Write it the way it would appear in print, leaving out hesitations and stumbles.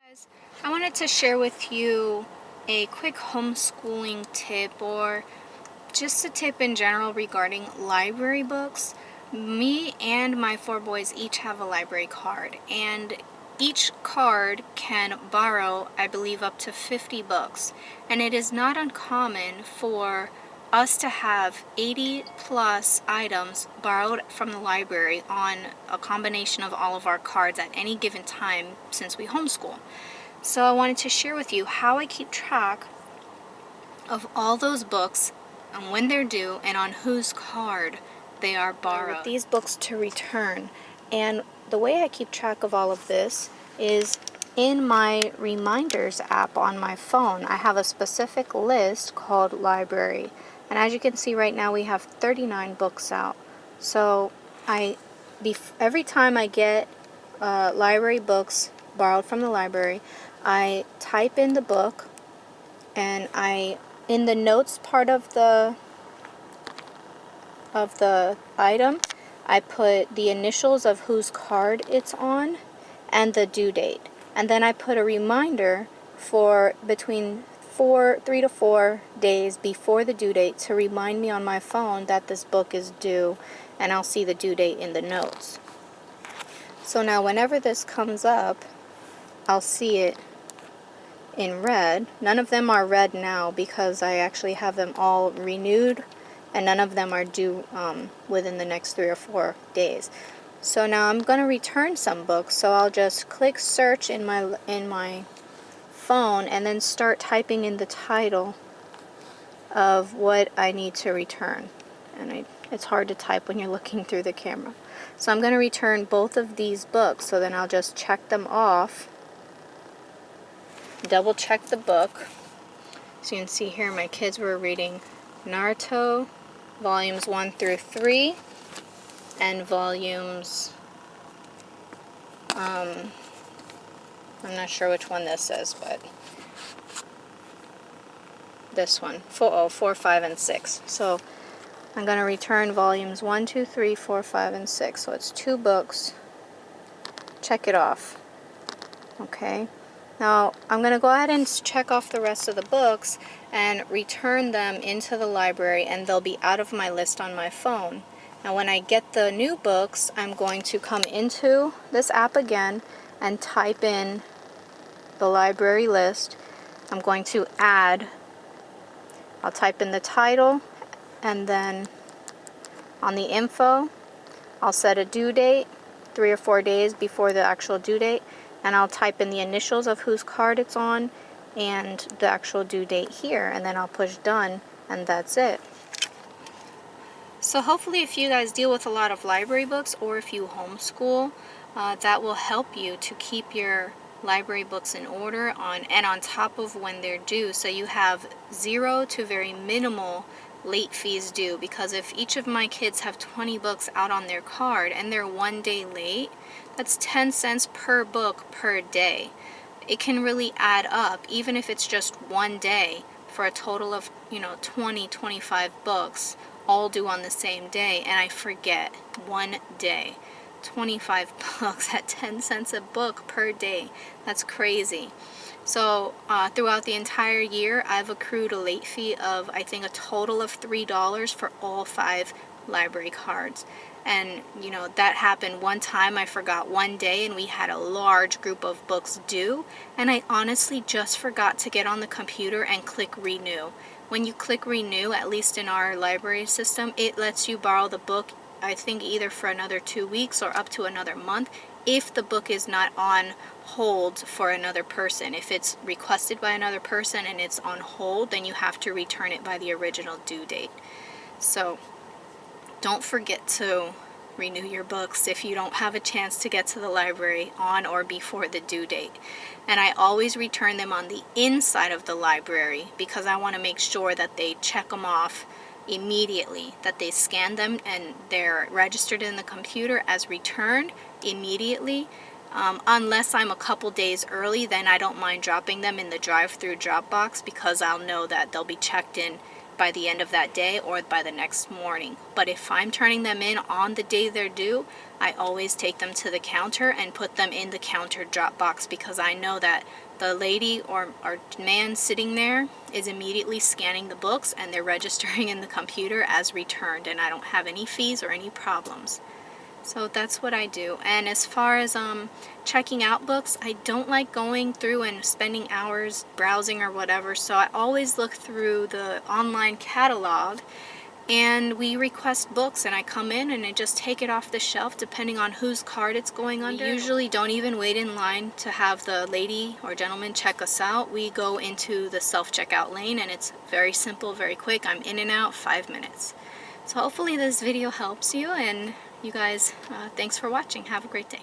Guys, I wanted to share with you a quick homeschooling tip, or just a tip in general regarding library books. Me and my four boys each have a library card, and each card can borrow, I believe, up to 50 books. And it is not uncommon for us to have 80 plus items borrowed from the library on a combination of all of our cards at any given time since we homeschool. So I wanted to share with you how I keep track of all those books and when they're due and on whose card they are borrowed. With these books to return. And the way I keep track of all of this is in my reminders app on my phone. I have a specific list called library. And as you can see right now, we have 39 books out. So every time I get library books borrowed from the library, I type in the book, and in the notes part of the item, I put the initials of whose card it's on and the due date. And then I put a reminder for between 3 to 4 days before the due date to remind me on my phone that this book is due, and I'll see the due date in the notes. So now whenever this comes up, I'll see it in red. None of them are red now because I actually have them all renewed, and none of them are due within the next 3 or 4 days. So now I'm going to return some books, so I'll just click search in my phone and then start typing in the title of what I need to return. And it's hard to type when you're looking through the camera. So I'm going to return both of these books, so then I'll just check them off. Double check the book. So you can see here my kids were reading Naruto, volumes 1 through 3, and volumes, I'm not sure which one this is, but this one, 4, 5, and 6. So I'm going to return volumes 1, 2, 3, 4, 5, and 6. So it's 2 books. Check it off. Okay. Now I'm going to go ahead and check off the rest of the books and return them into the library, and they'll be out of my list on my phone. Now when I get the new books, I'm going to come into this app again and type in the library list. I'm going to I'll type in the title, and then on the info, I'll set a due date 3 or 4 days before the actual due date, and I'll type in the initials of whose card it's on and the actual due date here, and then I'll push done, and that's it. So hopefully if you guys deal with a lot of library books, or if you homeschool, that will help you to keep your library books in order on top of when they're due, so you have 0 to very minimal late fees due. Because if each of my kids have 20 books out on their card and they're 1 day late, that's 10 cents per book per day. It can really add up, even if it's just 1 day, for a total of 20, 25 books all due on the same day, and I forget 1 day. 25 books at 10 cents a book per day. That's crazy. So throughout the entire year, I've accrued a late fee of, I think, a total of $3 for all 5 library cards. And that happened one time. I forgot 1 day, and we had a large group of books due, and I honestly just forgot to get on the computer and click renew. When you click renew, at least in our library system, it lets you borrow the book, I think, either for another 2 weeks or up to another month, if the book is not on hold for another person. If it's requested by another person and it's on hold, then you have to return it by the original due date. So don't forget to renew your books if you don't have a chance to get to the library on or before the due date. And I always return them on the inside of the library, because I want to make sure that they check them off immediately, that they scan them and they're registered in the computer as returned immediately. Unless I'm a couple days early, then I don't mind dropping them in the drive-through drop box, because I'll know that they'll be checked in by the end of that day or by the next morning. But if I'm turning them in on the day they're due, I always take them to the counter and put them in the counter drop box, because I know that the lady or man sitting there is immediately scanning the books and they're registering in the computer as returned, and I don't have any fees or any problems. So that's what I do. And as far as checking out books, I don't like going through and spending hours browsing or whatever, so I always look through the online catalog, and we request books and I come in and I just take it off the shelf depending on whose card it's going under. We usually don't even wait in line to have the lady or gentleman check us out. We go into the self-checkout lane and it's very simple, very quick. I'm in and out 5 minutes. So hopefully this video helps you, and you guys, thanks for watching. Have a great day.